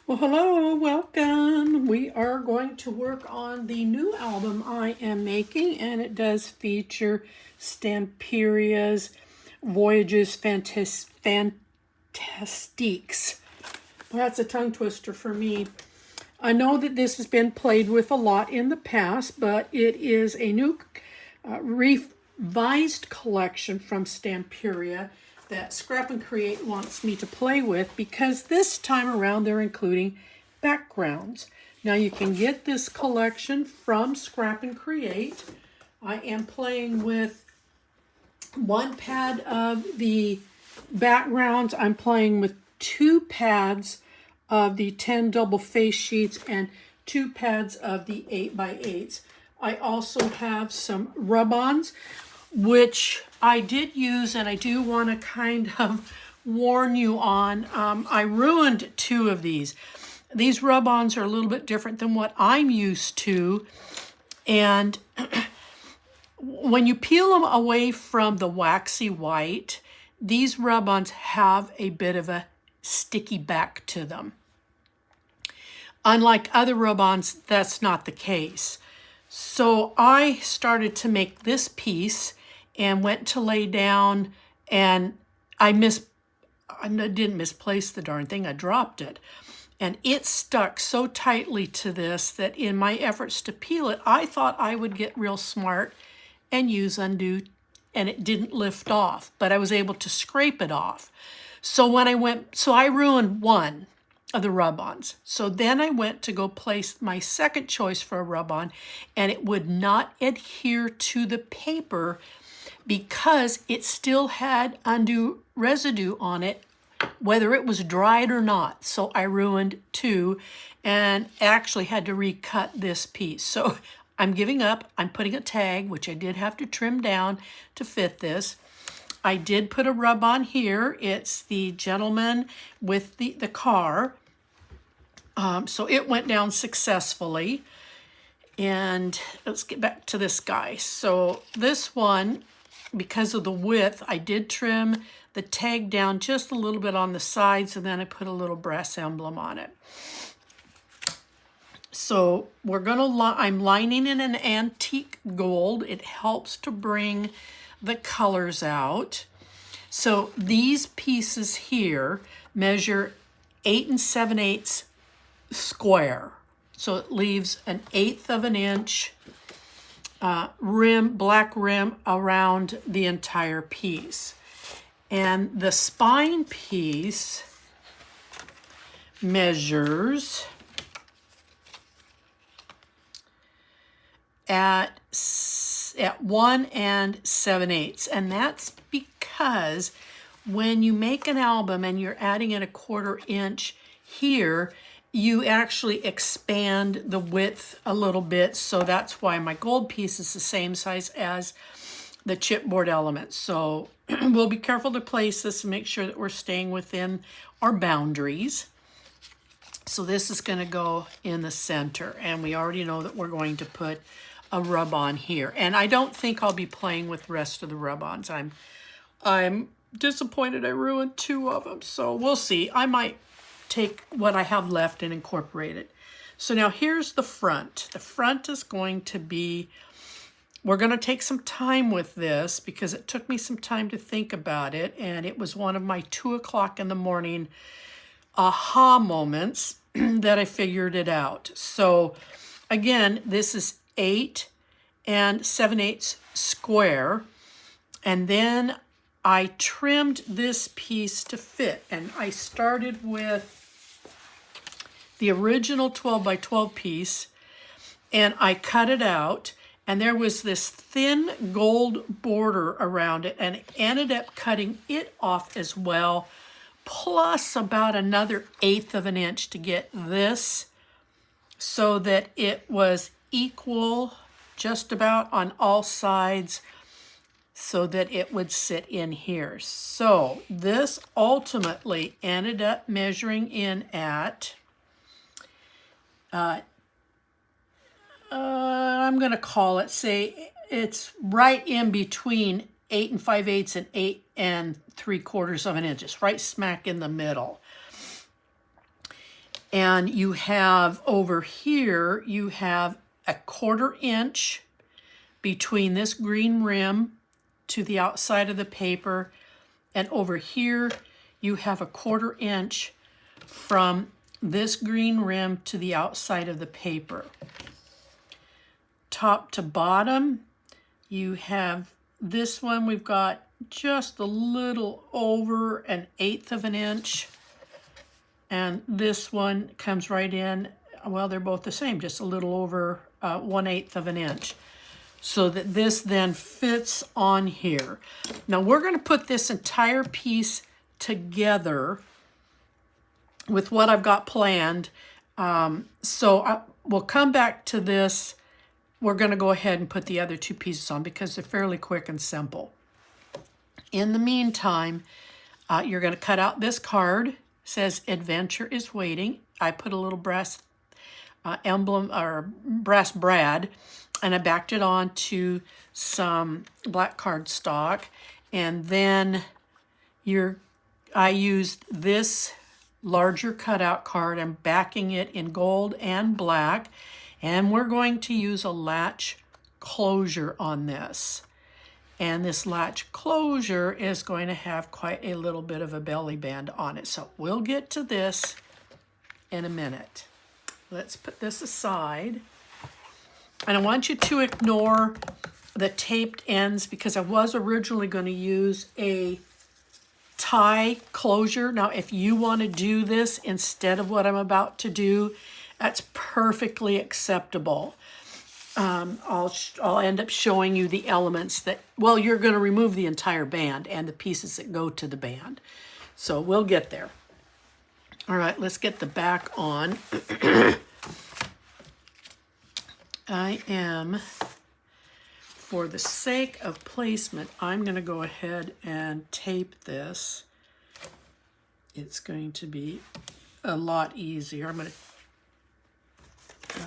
Well, hello, welcome. We are going to work on the new album I am making, and it does feature Stamperia's Voyages Fantastiques. Well, that's a tongue twister for me. I know that this has been played with a lot in the past, but it is a new revised collection from Stamperia that Scrap and Create wants me to play with, because this time around they're including backgrounds. Now you can get this collection from Scrap and Create. I am playing with one pad of the backgrounds. I'm playing with 2 pads of the 10 double face sheets and 2 pads of the 8x8s. I also have some rub-ons, which I did use, and I do want to kind of warn you on. I ruined 2 of these. These rub-ons are a little bit different than what I'm used to, and when you peel them away from the waxy white, these rub-ons have a bit of a sticky back to them. Unlike other rub-ons, that's not the case. So I started to make this piece and went to lay down, and I didn't misplace the darn thing, I dropped it. And it stuck so tightly to this that in my efforts to peel it, I thought I would get real smart and use undo, and it didn't lift off, but I was able to scrape it off. So I ruined 1 of the rub-ons. So then I went to go place my second choice for a rub-on, and it would not adhere to the paper because it still had undo residue on it, whether it was dried or not. So I ruined 2 and actually had to recut this piece. So I'm giving up. I'm putting a tag, which I did have to trim down to fit this. I did put a rub-on here. It's the gentleman with the car. So it went down successfully. And let's get back to this guy. So this one, because of the width, I did trim the tag down just a little bit on the sides, and then I put a little brass emblem on it. So I'm lining in an antique gold. It helps to bring the colors out. So these pieces here measure 8 7/8 square. So it leaves an 1/8 of an inch black rim around the entire piece. And the spine piece measures at 1 7/8, and that's because when you make an album and you're adding in a 1/4 inch here, you actually expand the width a little bit. So that's why my gold piece is the same size as the chipboard element. So we'll be careful to place this and make sure that we're staying within our boundaries. So this is going to go in the center, and we already know that we're going to put a rub-on here. And I don't think I'll be playing with the rest of the rub-ons. I'm disappointed I ruined 2 of them, so we'll see. I might take what I have left and incorporate it. So now here's the front. The front is going to be, we're going to take some time with this because it took me some time to think about it, and it was one of my 2 o'clock in the morning aha moments that I figured it out. So again, this is 8 7/8 square, and then I trimmed this piece to fit, and I started with the original 12 by 12 piece, and I cut it out, and there was this thin gold border around it, and it ended up cutting it off as well, plus about another 1/8 of an inch to get this so that it was equal just about on all sides, so that it would sit in here. So this ultimately ended up measuring in at, I'm going to call it, say it's right in between 8 5/8 and 8 3/4 of an inch. It's right smack in the middle. And you have over here, you have a 1/4 inch between this green rim to the outside of the paper. And over here, you have a 1/4 inch from this green rim to the outside of the paper. Top to bottom, you have this one, we've got just a little over 1/8 of an inch. And this one comes right in, well, they're both the same, just a little over 1/8 of an inch. So that this then fits on here. Now we're going to put this entire piece together with what I've got planned. We'll come back to this. We're going to go ahead and put the other 2 pieces on because they're fairly quick and simple. In the meantime, you're going to cut out this card. It says Adventure is Waiting. I put a little brass emblem or brass brad, and I backed it on to some black cardstock. And then I used this larger cutout card. I'm backing it in gold and black. And we're going to use a latch closure on this. And this latch closure is going to have quite a little bit of a belly band on it. So we'll get to this in a minute. Let's put this aside. And I want you to ignore the taped ends because I was originally going to use a tie closure. Now, if you want to do this instead of what I'm about to do, that's perfectly acceptable. I'll end up showing you the elements that, well, you're going to remove the entire band and the pieces that go to the band. So we'll get there. All right, let's get the back on. I am, for the sake of placement, I'm going to go ahead and tape this. It's going to be a lot easier. I'm going to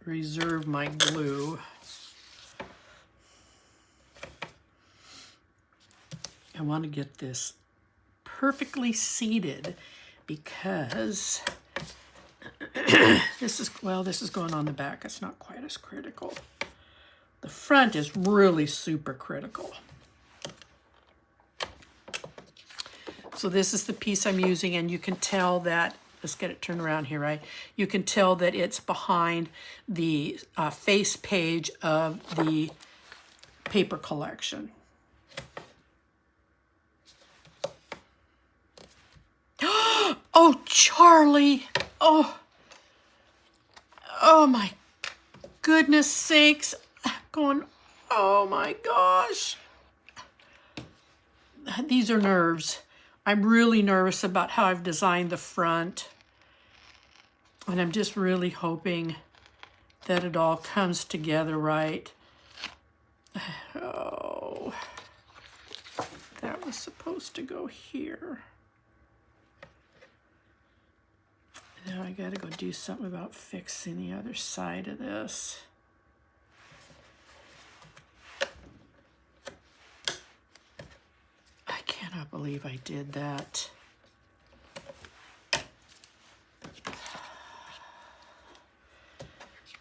reserve my glue. I want to get this perfectly seated because this is going on the back. It's not quite as critical. The front is really super critical. So this is the piece I'm using, and you can tell that, let's get it turned around here, right? You can tell that it's behind the face page of the paper collection. Oh, Charlie. Oh my goodness sakes. I'm going, oh my gosh. These are nerves. I'm really nervous about how I've designed the front. And I'm just really hoping that it all comes together right. Oh, that was supposed to go here. Now I gotta go do something about fixing the other side of this. I cannot believe I did that.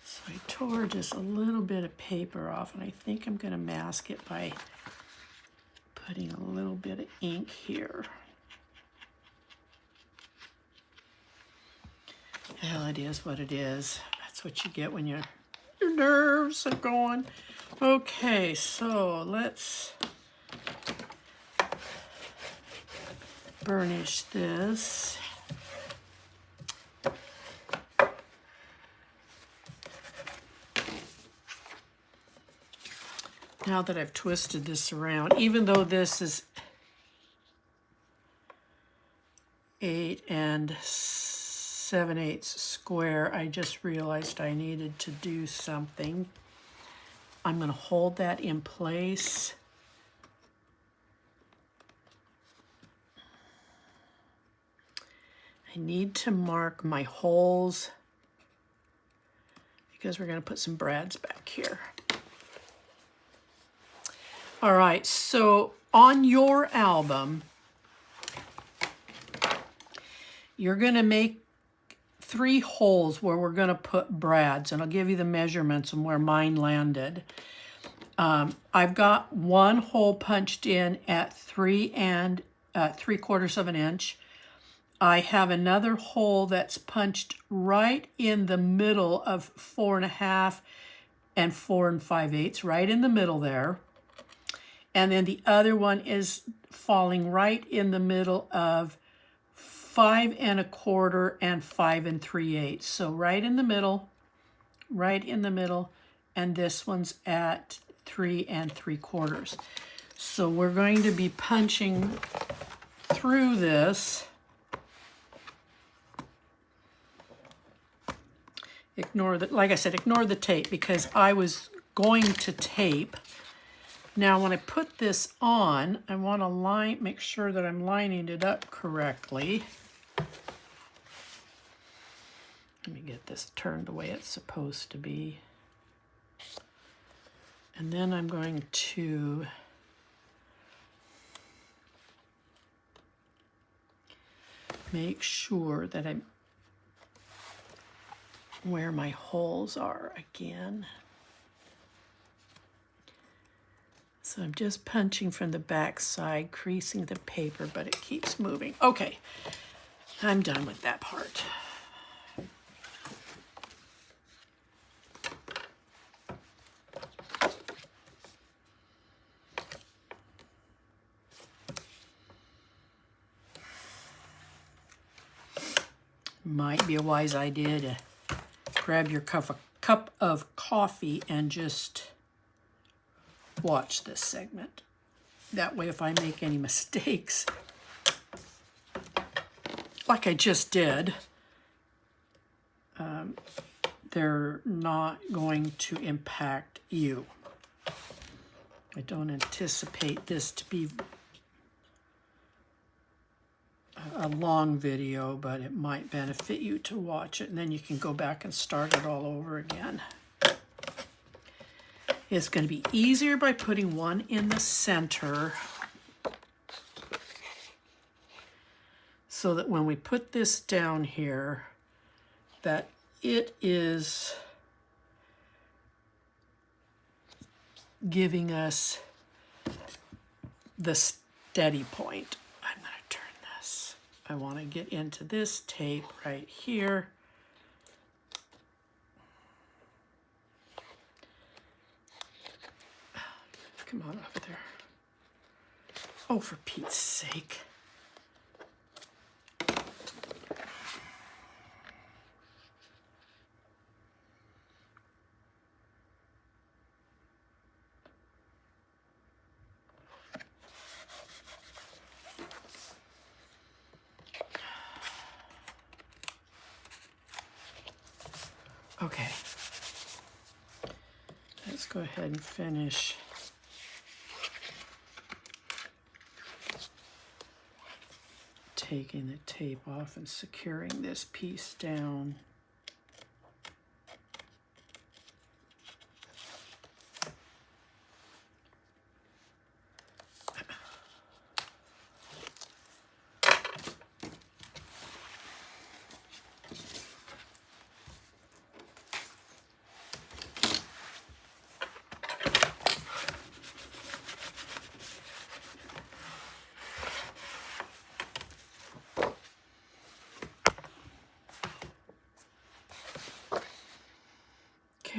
So I tore just a little bit of paper off, and I think I'm gonna mask it by putting a little bit of ink here. Hell, it is what it is. That's what you get when your nerves are going. Okay, so let's burnish this. Now that I've twisted this around, even though this is 8 7/8 square, I just realized I needed to do something. I'm going to hold that in place. I need to mark my holes because we're going to put some brads back here. All right, so on your album, you're going to make 3 holes where we're going to put brads, and I'll give you the measurements and where mine landed. I've got 1 hole punched in at 3 3/4 of an inch. I have another hole that's punched right in the middle of 4 1/2 and 4 5/8, right in the middle there. And then the other one is falling right in the middle of 5 1/4 and 5 3/8. So right in the middle, and this one's at 3 3/4. So we're going to be punching through this. Ignore the, like I said, ignore the tape because I was going to tape. Now when I put this on, I want to make sure that I'm lining it up correctly. Let me get this turned the way it's supposed to be. And then I'm going to make sure that I'm where my holes are again. So I'm just punching from the back side, creasing the paper, but it keeps moving. Okay, I'm done with that part. Might be a wise idea to grab your cup of coffee and just watch this segment. That way, if I make any mistakes, like I just did, they're not going to impact you. I don't anticipate this to be a long video, but it might benefit you to watch it, and then you can go back and start it all over again. It's going to be easier by putting one in the center so that when we put this down here, that it is giving us the steady point. I'm going to turn this. I want to get into this tape right here. Come on over there. Oh, for Pete's sake. Okay. Let's go ahead and finish taking the tape off and securing this piece down.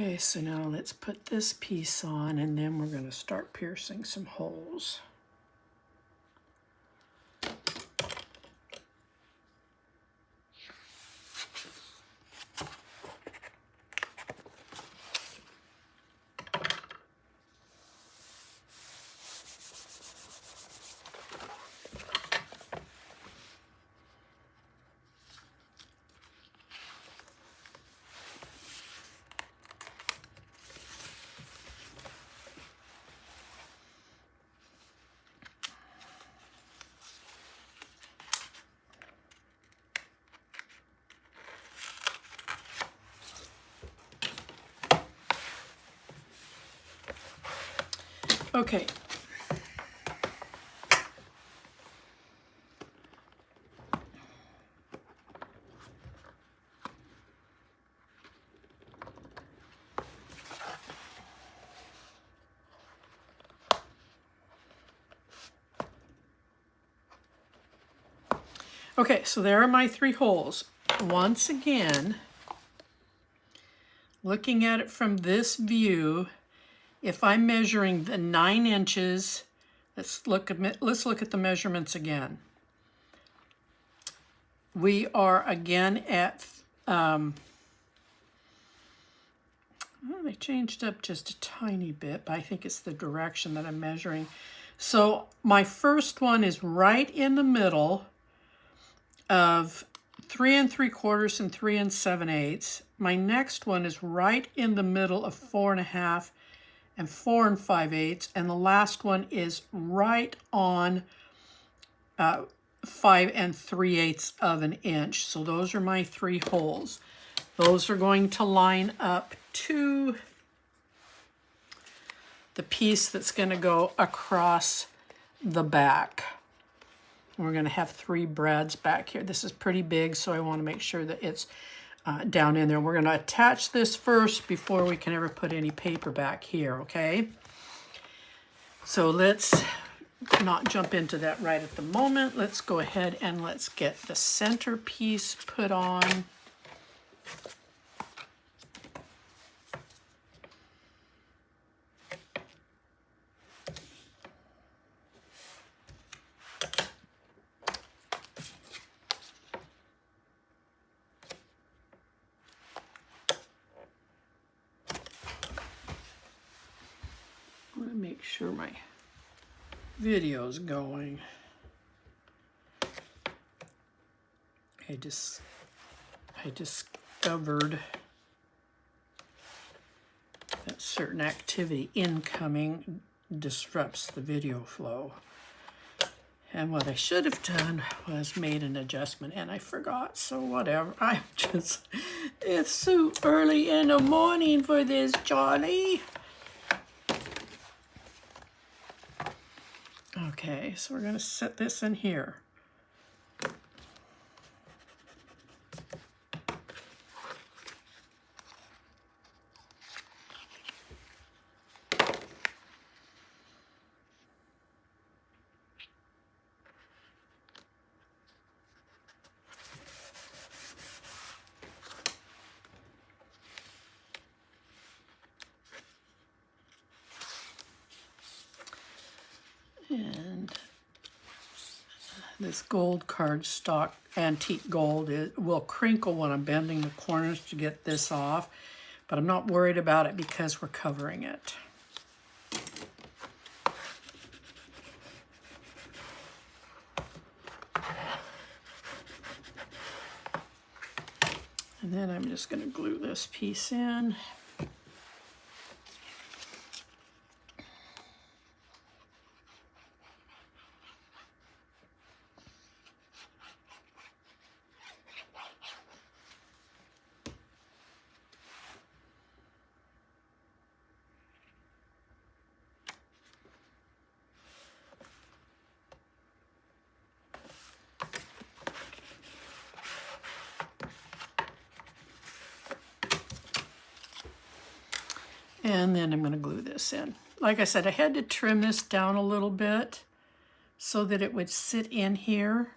Okay, so now let's put this piece on, and then we're going to start piercing some holes. Okay. Okay, so there are my 3 holes. Once again, looking at it from this view, if I'm measuring the 9 inches, let's look at the measurements again. We are again at, well, they changed up just a tiny bit, but I think it's the direction that I'm measuring. So my first one is right in the middle of 3 3/4 and 3 7/8. My next one is right in the middle of 4 1/2 and 4 5/8, and the last one is right on 5 3/8 of an inch. So those are my 3 holes. Those are going to line up to the piece that's going to go across the back. We're going to have 3 brads back here. This is pretty big, so I want to make sure that it's down in there. We're going to attach this first before we can ever put any paper back here, okay? So let's not jump into that right at the moment. Let's go ahead and let's get the center piece put on. I want to make sure my video's going. I discovered that certain activity incoming disrupts the video flow. And what I should have done was made an adjustment, and I forgot, so whatever. It's so early in the morning for this, Johnny. Okay, so we're going to set this in here. And this gold cardstock, antique gold, it will crinkle when I'm bending the corners to get this off, but I'm not worried about it because we're covering it. And then I'm just going to glue this piece in. And then I'm going to glue this in. Like I said, I had to trim this down a little bit so that it would sit in here.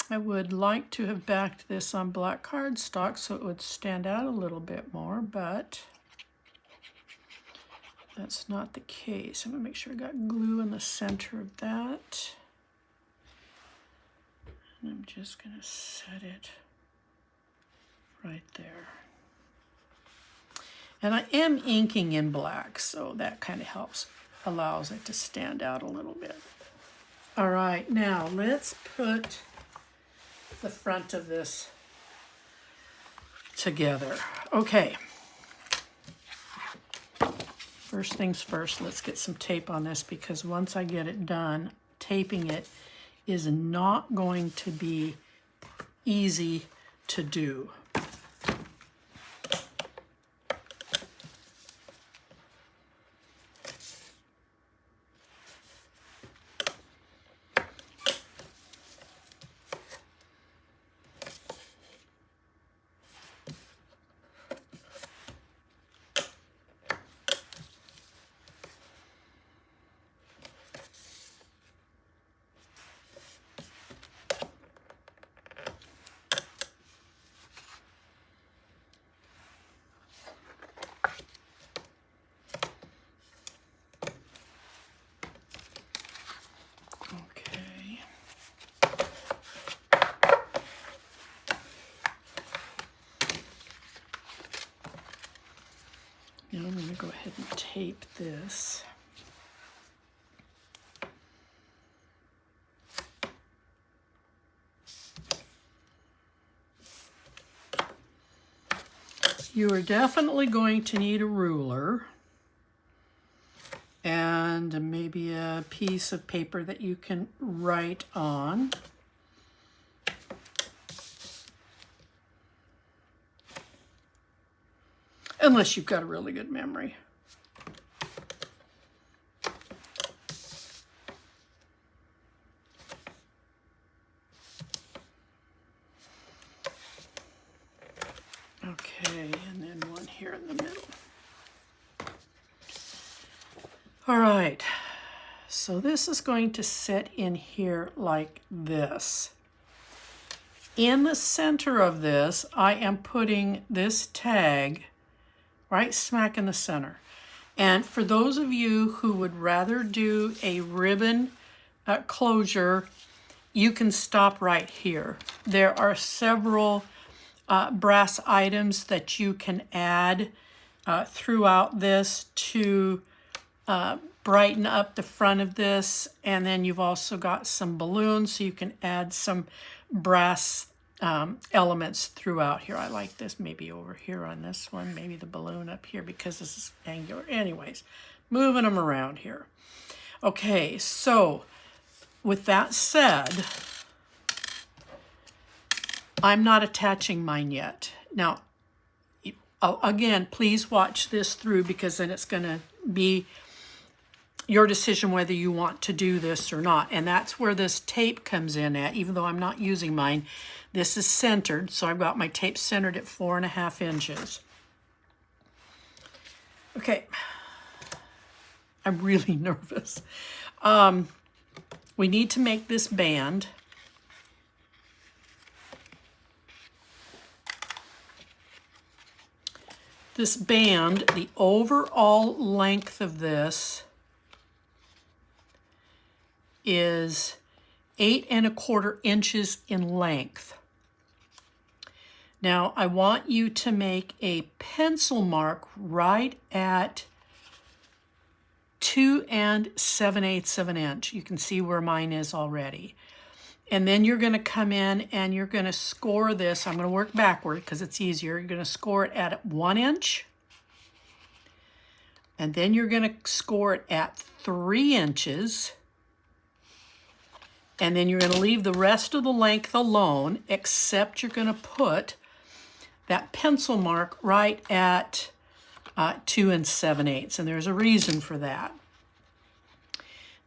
I would like to have backed this on black cardstock so it would stand out a little bit more, but that's not the case. I'm going to make sure I got glue in the center of that. And I'm just going to set it right there. And I am inking in black, so that kind of allows it to stand out a little bit. All right, now let's put the front of this together. Okay. First things first, let's get some tape on this, because once I get it done, taping it is not going to be easy to do. tape this. You are definitely going to need a ruler and maybe a piece of paper that you can write on. Unless you've got a really good memory. Okay, and then one here in the middle. All right, so this is going to sit in here like this. In the center of this, I am putting this tag right smack in the center. And for those of you who would rather do a ribbon closure, you can stop right here. There are several brass items that you can add throughout this to brighten up the front of this. And then you've also got some balloons, so you can add some brass elements throughout here. I like this maybe over here on this one, maybe the balloon up here because this is angular. Anyways, moving them around here. Okay, so with that said, I'm not attaching mine yet. Now, again, please watch this through because then it's going to be your decision whether you want to do this or not. And that's where this tape comes in at, even though I'm not using mine. This is centered, so I've got my tape centered at 4.5 inches. Okay, I'm really nervous. We need to make this band. This band, the overall length of this is 8.25 inches in length. Now I want you to make a pencil mark right at 2 7/8 of an inch. You can see where mine is already. And then you're going to come in and you're going to score this. I'm going to work backward because it's easier. You're going to score it at 1 inch. And then you're going to score it at 3 inches. And then you're going to leave the rest of the length alone, except you're going to put that pencil mark right at 2 7/8. And there's a reason for that.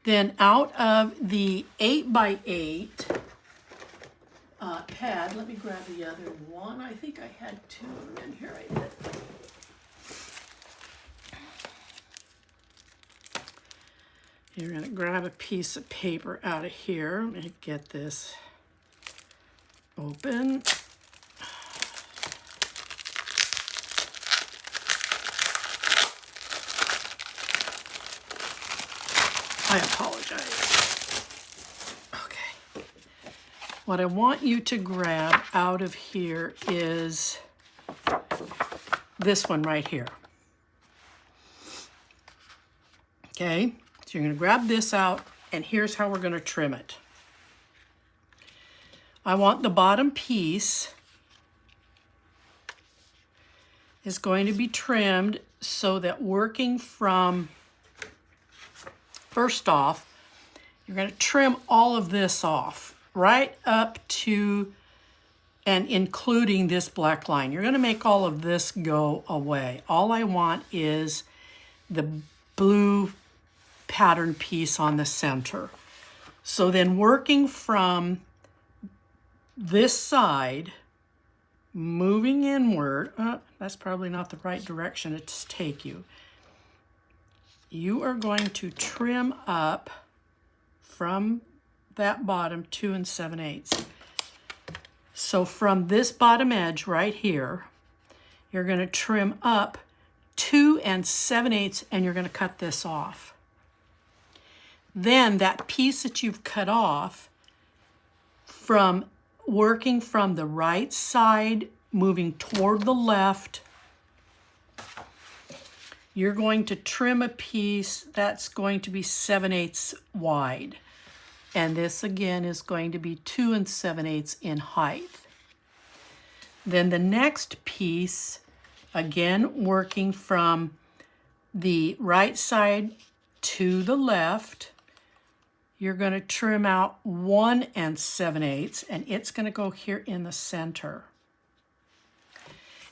Then out of the 8x8 pad, let me grab the other one. I think I had 2 of them in here. I did. You're going to grab a piece of paper out of here. Let me get this open. I apologize. Okay. What I want you to grab out of here is this one right here. Okay. So you're going to grab this out, and here's how we're going to trim it. I want the bottom piece is going to be trimmed so that working from, first off, you're going to trim all of this off, right up to and including this black line. You're going to make all of this go away. All I want is the blue pattern piece on the center. So then working from this side, moving inward, that's probably not the right direction to take you. You are going to trim up from that bottom 2 7/8. So from this bottom edge right here, you're going to trim up 2 7/8 and you're going to cut this off. Then that piece that you've cut off, from working from the right side, moving toward the left, you're going to trim a piece that's going to be 7/8 wide. And this again is going to be 2 7/8 in height. Then the next piece, again working from the right side to the left, you're going to trim out 1 7/8, and it's going to go here in the center.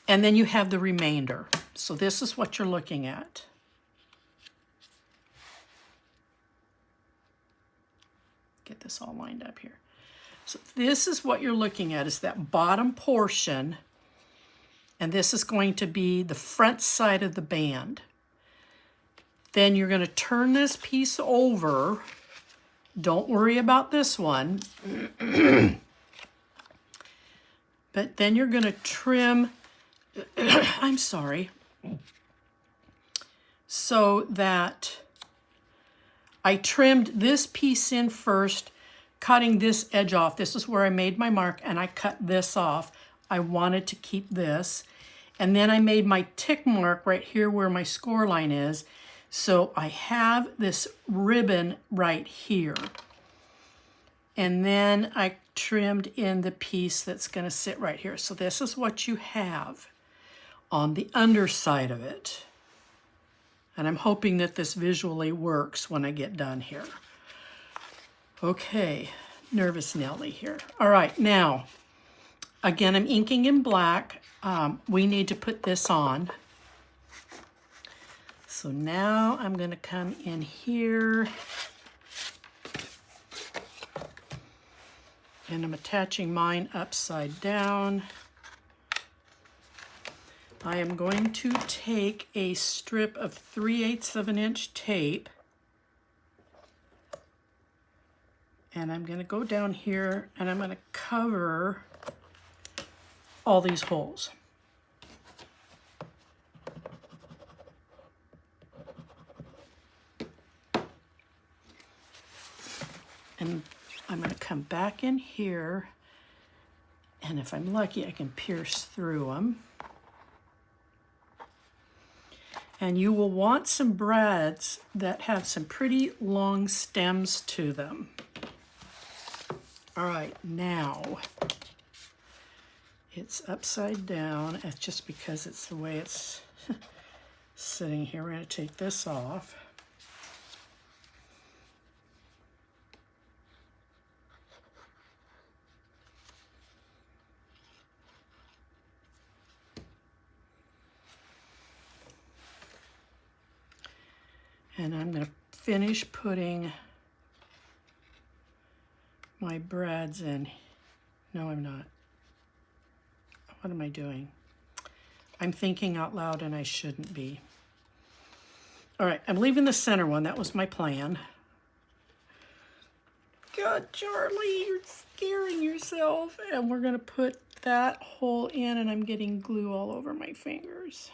And then you have the remainder. So this is what you're looking at. Get this all lined up here. So this is what you're looking at, is that bottom portion, and this is going to be the front side of the band. Then you're going to turn this piece over. Don't worry about this one. But then you're going to trim, I'm sorry, so that I trimmed this piece in first, cutting this edge off. This is where I made my mark, and I cut this off. I wanted to keep this. And then I made my tick mark right here where my score line is. So I have this ribbon right here. And then I trimmed in the piece that's going to sit right here. So this is what you have on the underside of it. And I'm hoping that this visually works when I get done here. Okay, nervous Nelly here. All right, now, again, I'm inking in black. We need to put this on. So now I'm going to come in here, and I'm attaching mine upside down. I am going to take a strip of 3/8 of an inch tape, and I'm going to go down here and I'm going to cover all these holes. And I'm going to come back in here, and if I'm lucky, I can pierce through them. And you will want some brads that have some pretty long stems to them. All right, now it's upside down. It's just because it's the way it's sitting here. We're going to take this off. And I'm going to finish putting my brads in. No, I'm not. What am I doing? I'm thinking out loud and I shouldn't be. All right, I'm leaving the center one. That was my plan. God, Charlie, you're scaring yourself. And we're going to put that hole in, and I'm getting glue all over my fingers.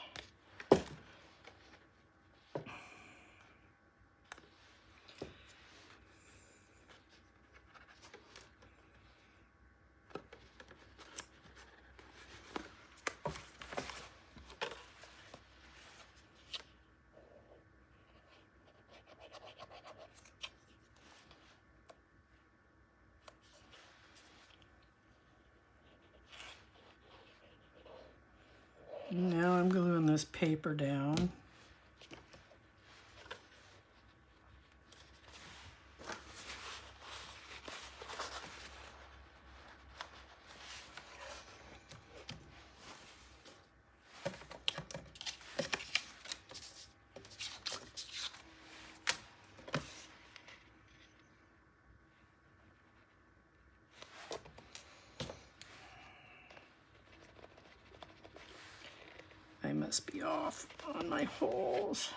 Now I'm gluing this paper down. I must be off on my holes.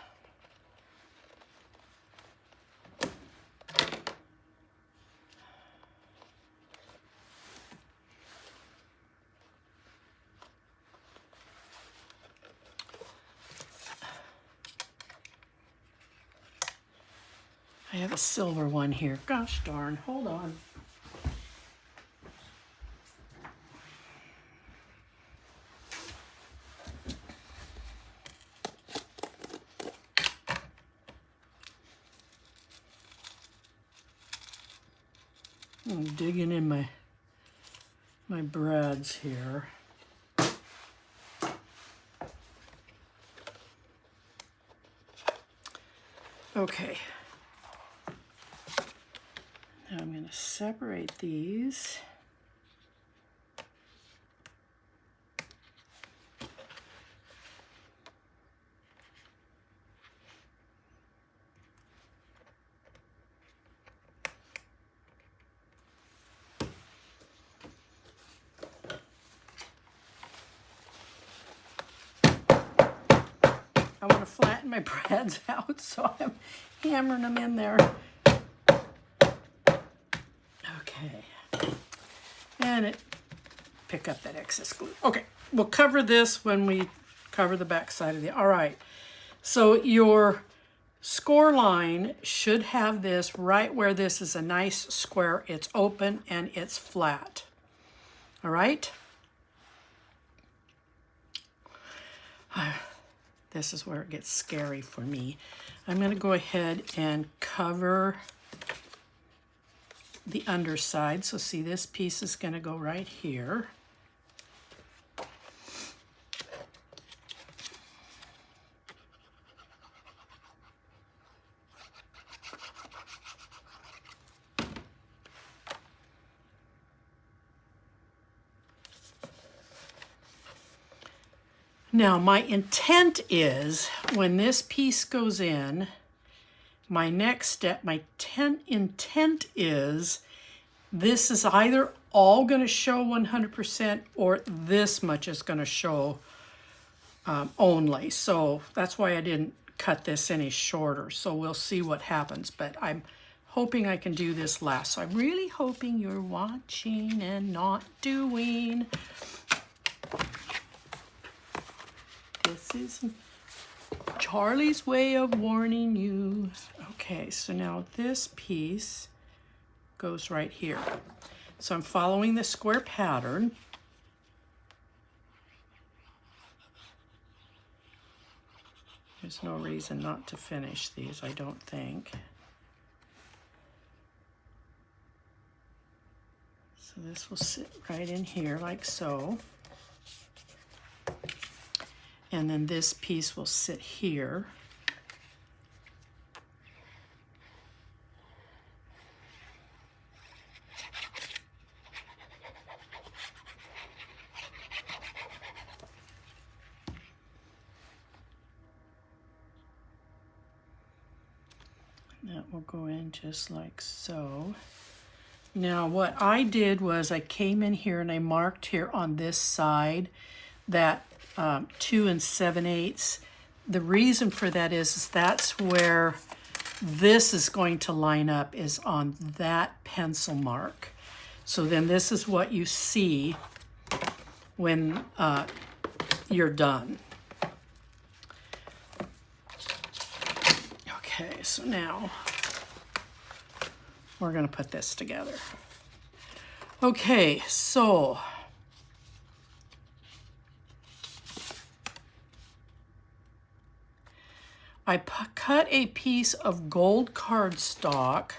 I have a silver one here. Gosh darn, hold on. I'm digging in my brads here. Okay. Now I'm going to separate these. I want to flatten my brads out, so I'm hammering them in there. Okay. And pick up that excess glue. Okay, we'll cover this when we cover the back side of the, all right. So your score line should have this right where this is a nice square. It's open and it's flat. All right. This is where it gets scary for me. I'm going to go ahead and cover the underside. So see, this piece is going to go right here. Now, my intent is when this piece goes in, my next step, my intent is this is either all going to show 100% or this much is going to show only. So that's why I didn't cut this any shorter. So we'll see what happens. But I'm hoping I can do this last. So I'm really hoping you're watching and not doing. This is Charlie's way of warning you. Okay, so now this piece goes right here. So I'm following the square pattern. There's no reason not to finish these, I don't think. So this will sit right in here like so. And then this piece will sit here. That will go in just like so. Now what I did was I came in here and I marked here on this side that 2 7/8. The reason for that is that's where this is going to line up, is on that pencil mark. So then this is what you see when you're done. Okay, so now we're going to put this together. Okay, so I cut a piece of gold cardstock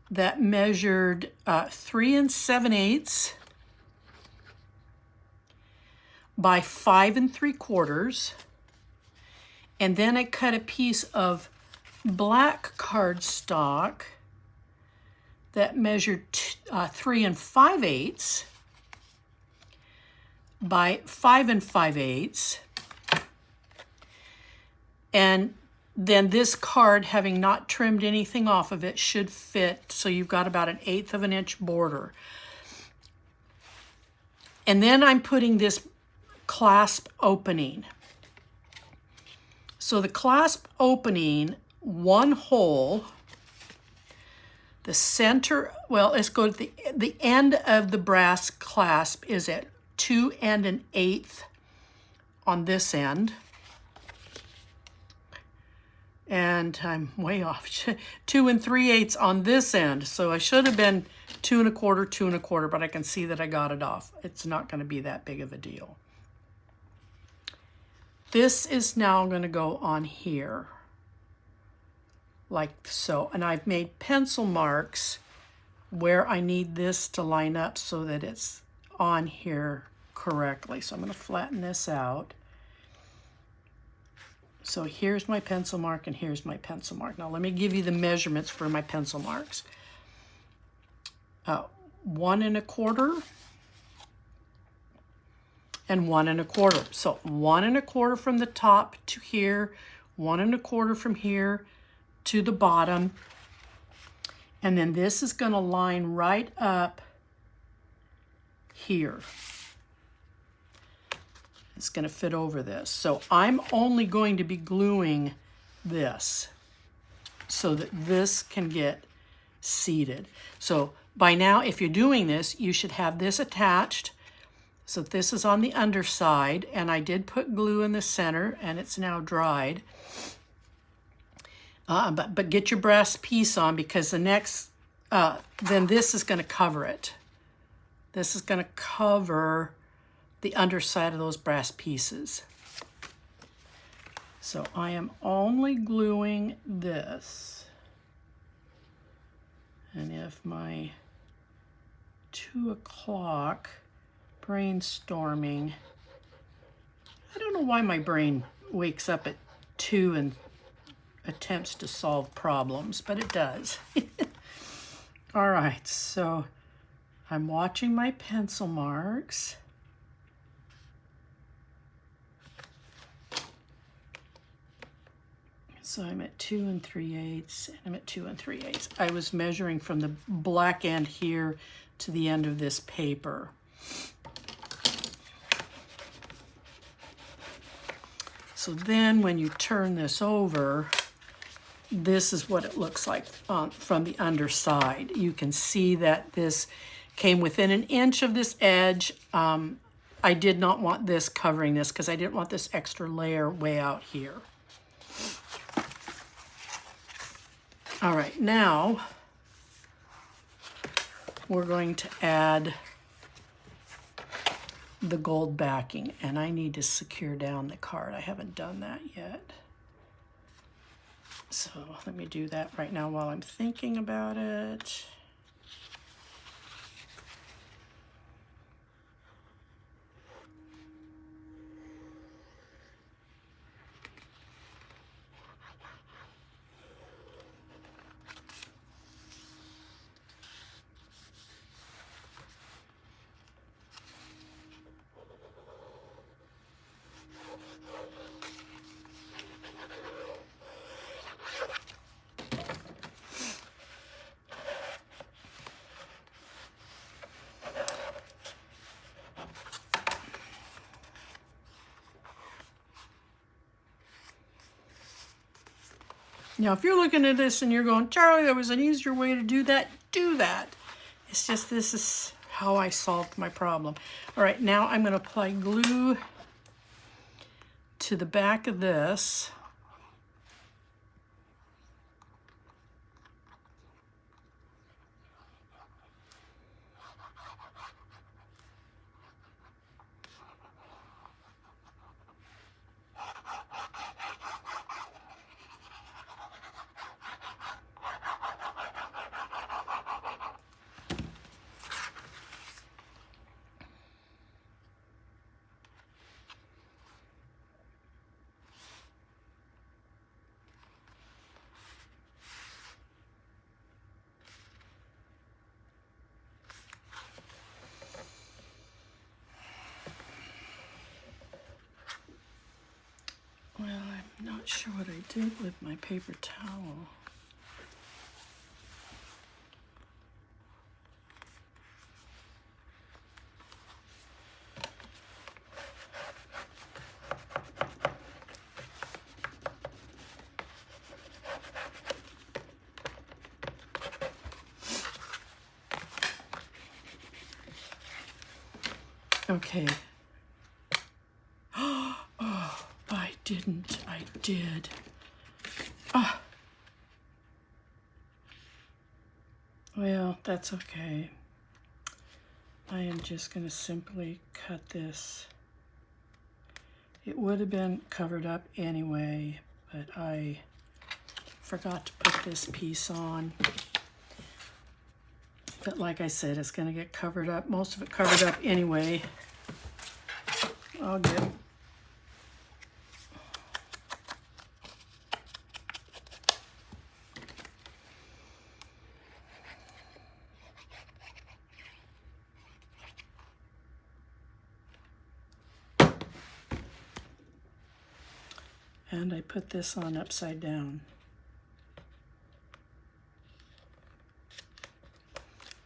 that measured 3 7/8 by 5 3/4, and then I cut a piece of black cardstock that measured 3 5/8 by 5 5/8. And then this card, having not trimmed anything off of it, should fit. So you've got about 1/8 of an inch border. And then I'm putting this clasp opening. So the clasp opening, one hole, the center, well, let's go to the end of the brass clasp is at 2 1/8 on this end. And I'm way off. 2 3/8 on this end. So I should have been 2 1/4, 2 1/4, but I can see that I got it off. It's not going to be that big of a deal. This is now going to go on here, like so. And I've made pencil marks where I need this to line up so that it's on here correctly. So I'm going to flatten this out. So here's my pencil mark and here's my pencil mark. Now let me give you the measurements for my pencil marks. 1 1/4 and 1 1/4. So 1 1/4 from the top to here, 1 1/4 from here to the bottom. And then this is going to line right up here. It's going to fit over this. So I'm only going to be gluing this so that this can get seated. So by now, if you're doing this, you should have this attached. So this is on the underside, and I did put glue in the center, and it's now dried. But get your brass piece on, because the next, then this is going to cover it. This is going to cover the underside of those brass pieces. So I am only gluing this. And if my 2 o'clock brainstorming, I don't know why my brain wakes up at 2 and attempts to solve problems, but it does. All right, so I'm watching my pencil marks. So I'm at 2 3/8, and I'm at 2 3/8. I was measuring from the black end here to the end of this paper. So then when you turn this over, this is what it looks like from the underside. You can see that this came within 1 inch of this edge. I did not want this covering this because I didn't want this extra layer way out here. All right, now we're going to add the gold backing, and I need to secure down the card. I haven't done that yet. So let me do that right now while I'm thinking about it. Now, if you're looking at this and you're going, Charlie, there was an easier way to do that, do that. It's just this is how I solved my problem. All right, now I'm going to apply glue to the back of this. Well, I'm not sure what I did with my paper towel. Okay. Oh, I didn't. I did. Ah. Well, that's okay. I am just going to simply cut this. It would have been covered up anyway, but I forgot to put this piece on. But like I said, it's going to get covered up, most of it covered up anyway. I'll get and I put this on upside down.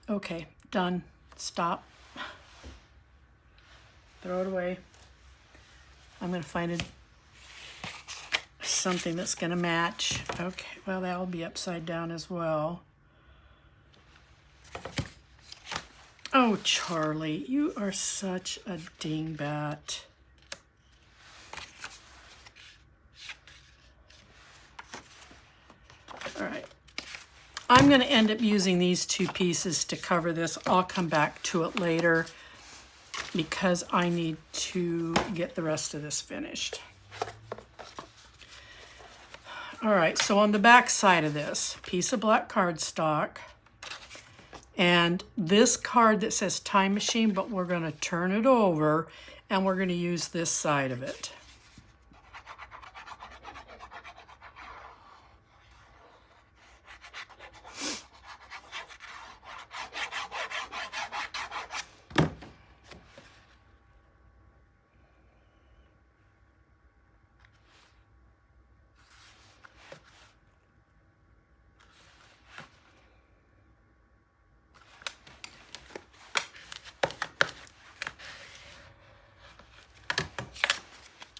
Okay, done. Stop. Throw it away. I'm going to find something that's going to match. Okay, well, that'll be upside down as well. Oh, Charlie, you are such a dingbat. All right. I'm going to end up using these two pieces to cover this. I'll come back to it later because I need to get the rest of this finished. All right, so on the back side of this, piece of black cardstock, and this card that says Time Machine, but we're going to turn it over and we're going to use this side of it.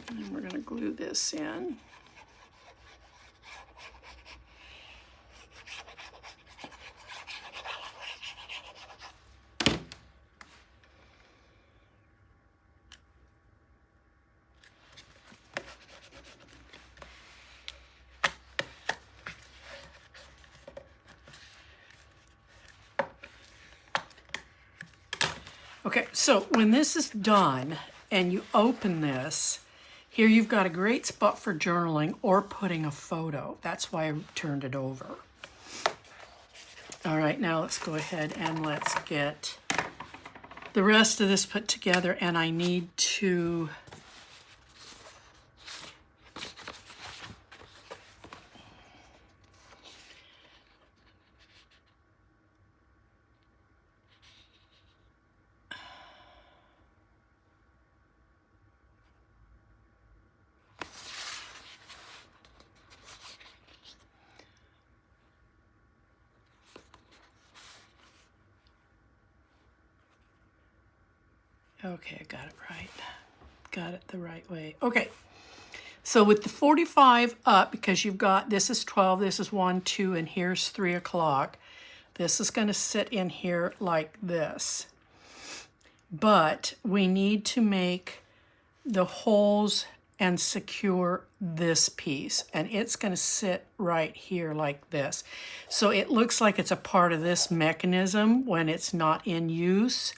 And we're going to glue this in. Okay, so when this is done and you open this, here you've got a great spot for journaling or putting a photo. That's why I turned it over. All right, now let's go ahead and let's get the rest of this put together, and I need to okay, I got it right. Got it the right way. Okay, so with the 45 up, because you've got, this is 12, this is 1, 2, and here's 3 o'clock. This is going to sit in here like this. But we need to make the holes and secure this piece. And it's going to sit right here like this. So it looks like it's a part of this mechanism when it's not in use.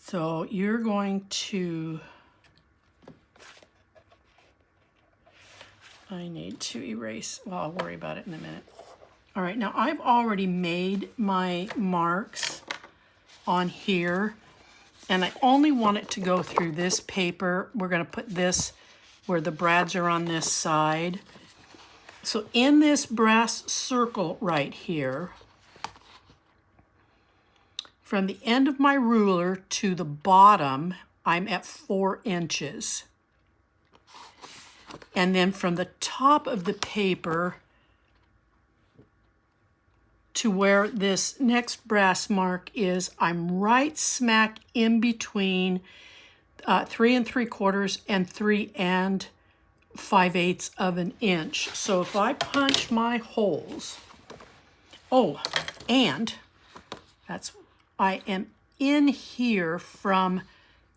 So you're going to, I need to erase, well, I'll worry about it in a minute. All right, now I've already made my marks on here, and I only want it to go through this paper. We're going to put this where the brads are on this side. So in this brass circle right here, from the end of my ruler to the bottom, I'm at 4 inches. And then from the top of the paper to where this next brass mark is, I'm right smack in between 3 3/4 and 3 5/8 of an inch. So if I punch my holes, oh, and I am in here from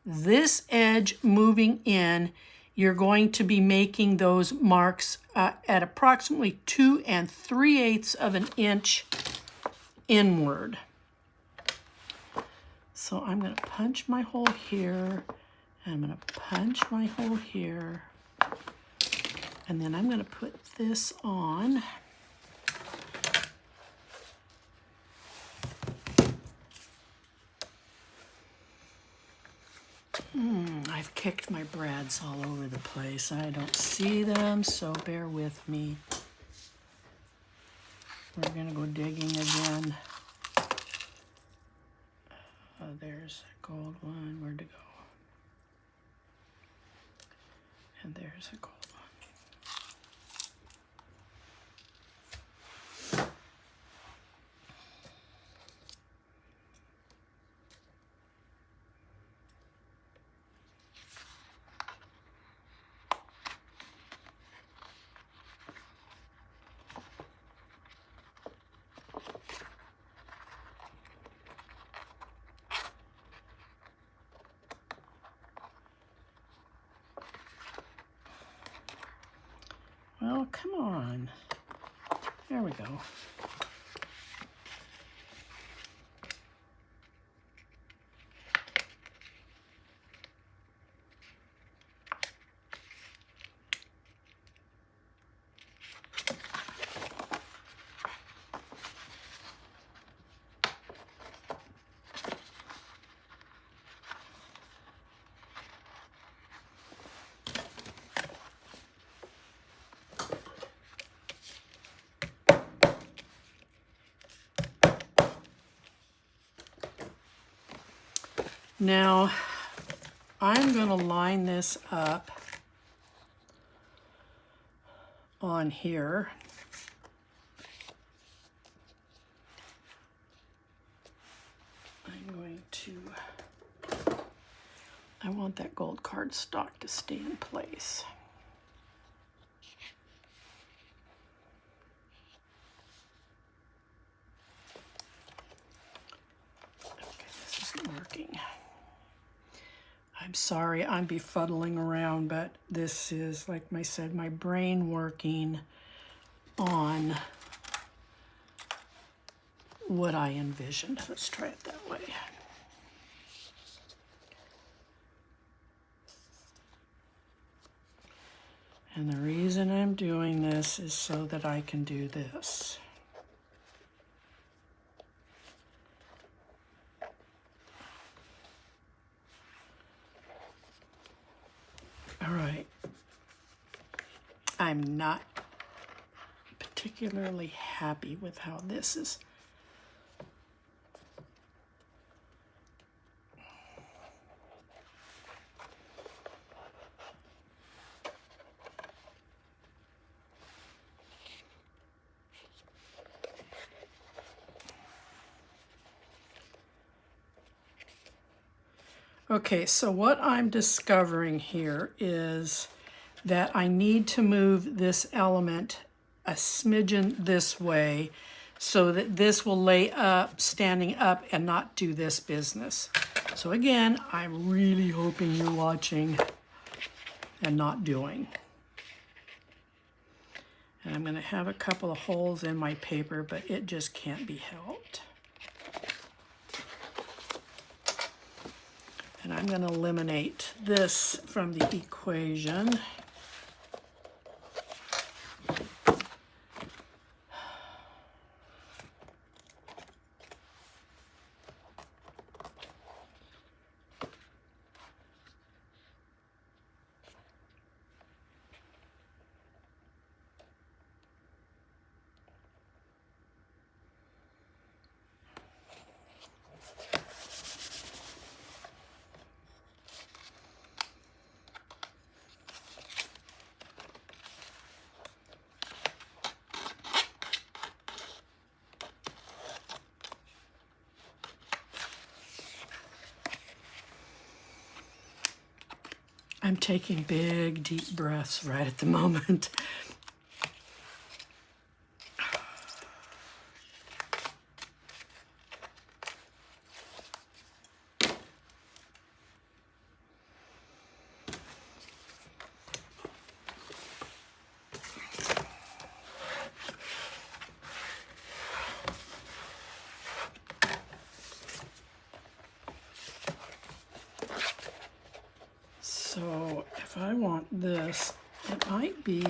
this edge moving in. You're going to be making those marks at approximately 2 3/8 of an inch inward. So I'm going to punch my hole here, and I'm going to punch my hole here, And then I'm going to put this on. I've kicked my brads all over the place. I don't see them, so bear with me. We're going to go digging again. There's a gold one. Where'd it go? And there's a gold one. Well, come on. There we go. Now, I'm going to line this up on here. I'm going to, I want that gold cardstock to stay in place. Okay, this isn't working. I'm sorry, I'm befuddling around, but this is, like I said, my brain working on what I envisioned. Let's try it that way. And the reason I'm doing this is so that I can do this. All right. I'm not particularly happy with how this is. Okay, so what I'm discovering here is that I need to move this element a smidgen this way so that this will lay up, standing up, and not do this business. So again, I'm really hoping you're watching and not doing. And I'm going to have a couple of holes in my paper, but it just can't be helped. And I'm going to eliminate this from the equation. I'm taking big, deep breaths right at the moment. So if I want this, it might be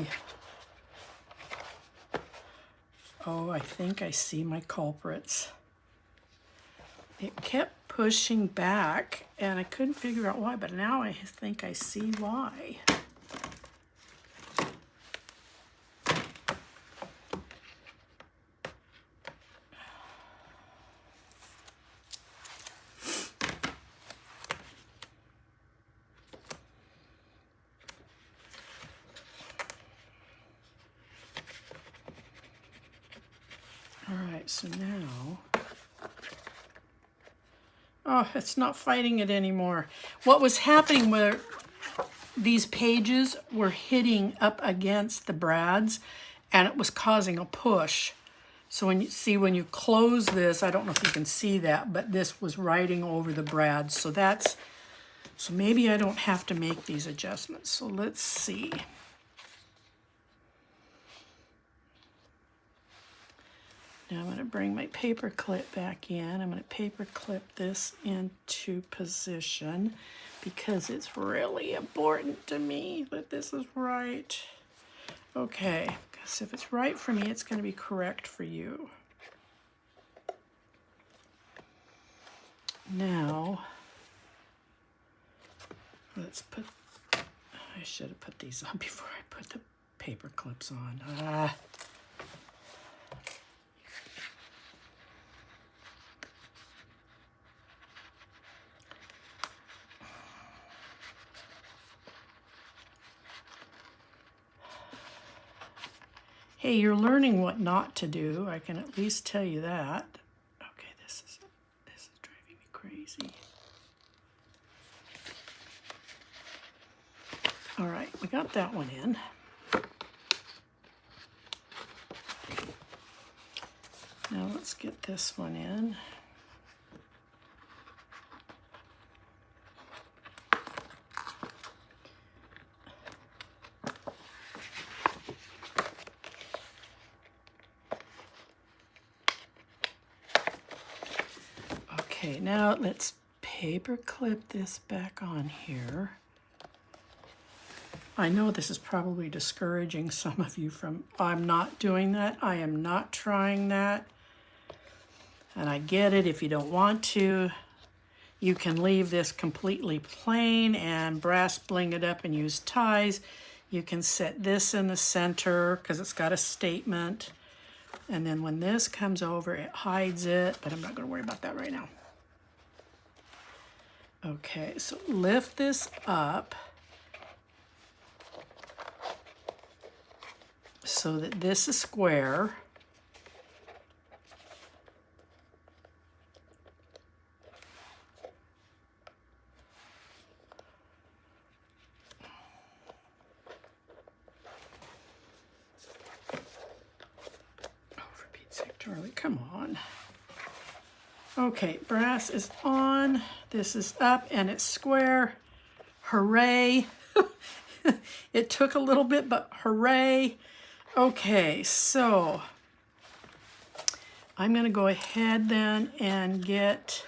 Oh, I think I see my culprits. It kept pushing back and I couldn't figure out why, but now I think I see why. All right, so now, oh, it's not fighting it anymore. What was happening were these pages were hitting up against the brads and it was causing a push. So when you close this, I don't know if you can see that, but this was riding over the brads. So maybe I don't have to make these adjustments. So let's see. Now I'm going to bring my paper clip back in. I'm going to paper clip this into position because it's really important to me that this is right. Okay, because if it's right for me, it's going to be correct for you. Now, let's put, I should have put these on before I put the paper clips on. Hey, you're learning what not to do. I can at least tell you that. Okay, this is driving me crazy. All right, we got that one in. Now let's get this one in. Okay, now let's paper clip this back on here. I know this is probably discouraging some of you from, I'm not doing that. I am not trying that. And I get it, if you don't want to, you can leave this completely plain and brass bling it up and use ties. You can set this in the center because it's got a statement. And then when this comes over, it hides it, but I'm not going to worry about that right now. Okay, so lift this up so that this is square. Oh, for Pete's sake, Charlie, come on. Okay, brass is on, this is up, and it's square. Hooray. It took a little bit, but hooray. Okay, so I'm going to go ahead then and get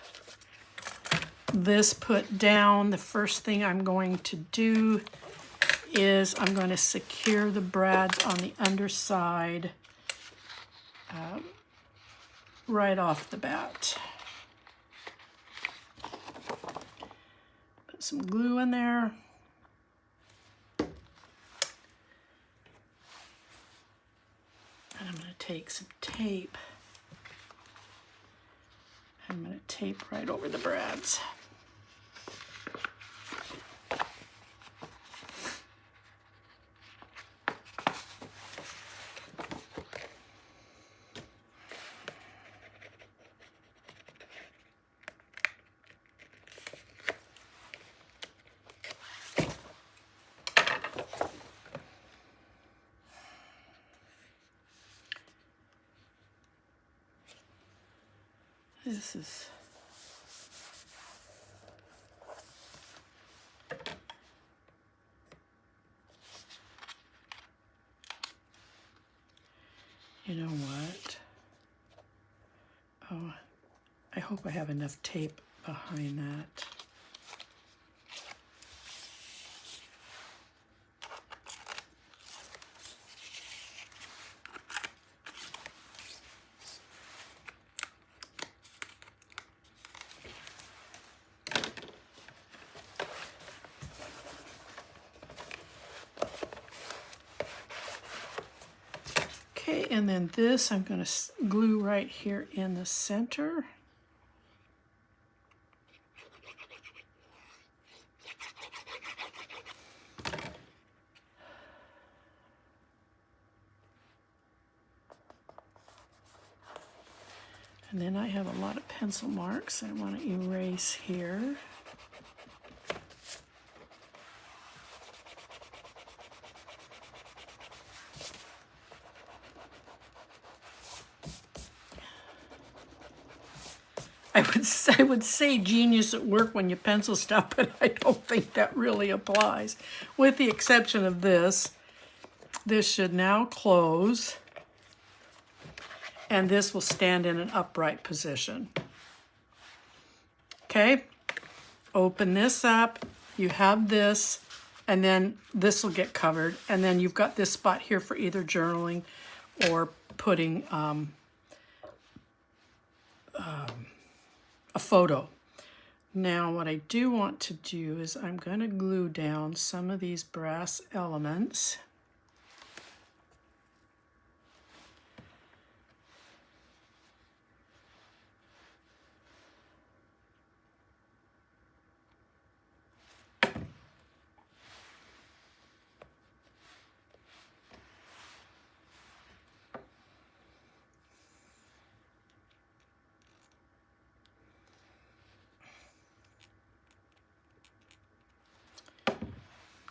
this put down. The first thing I'm going to do is I'm going to secure the brads on the underside right off the bat. Put some glue in there. And I'm going to take some tape. I'm going to tape right over the brads. This is you know what? Oh, I hope I have enough tape behind that. and then this I'm going to glue right here in the center. And then I have a lot of pencil marks I want to erase here. I would say genius at work when you pencil stuff, but I don't think that really applies. With the exception of this, this should now close, and this will stand in an upright position. Okay, open this up, you have this, and then this will get covered, and then you've got this spot here for either journaling or putting a photo. Now what I do want to do is I'm going to glue down some of these brass elements.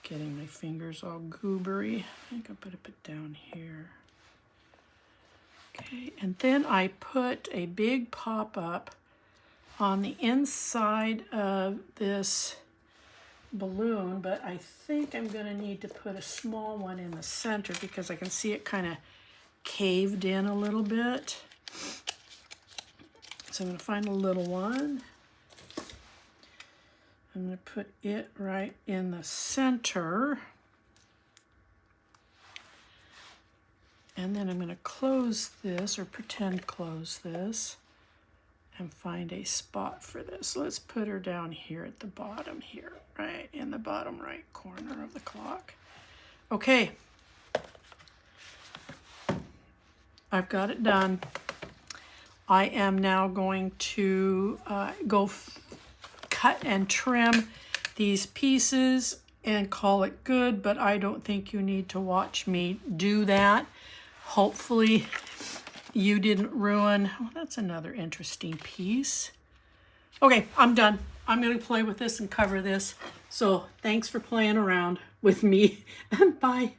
Getting my fingers all goobery. I think I'll put it down here. Okay, and then I put a big pop-up on the inside of this balloon, but I think I'm going to need to put a small one in the center because I can see it kind of caved in a little bit. So I'm going to find a little one. I'm going to put it right in the center. And then I'm going to close this, or pretend close this, and find a spot for this. Let's put her down here at the bottom here, right in the bottom right corner of the clock. Okay. I've got it done. I am now going to cut and trim these pieces and call it good, but I don't think you need to watch me do that. Hopefully you didn't ruin, oh, that's another interesting piece. Okay, I'm done. I'm going to play with this and cover this. So thanks for playing around with me, and bye.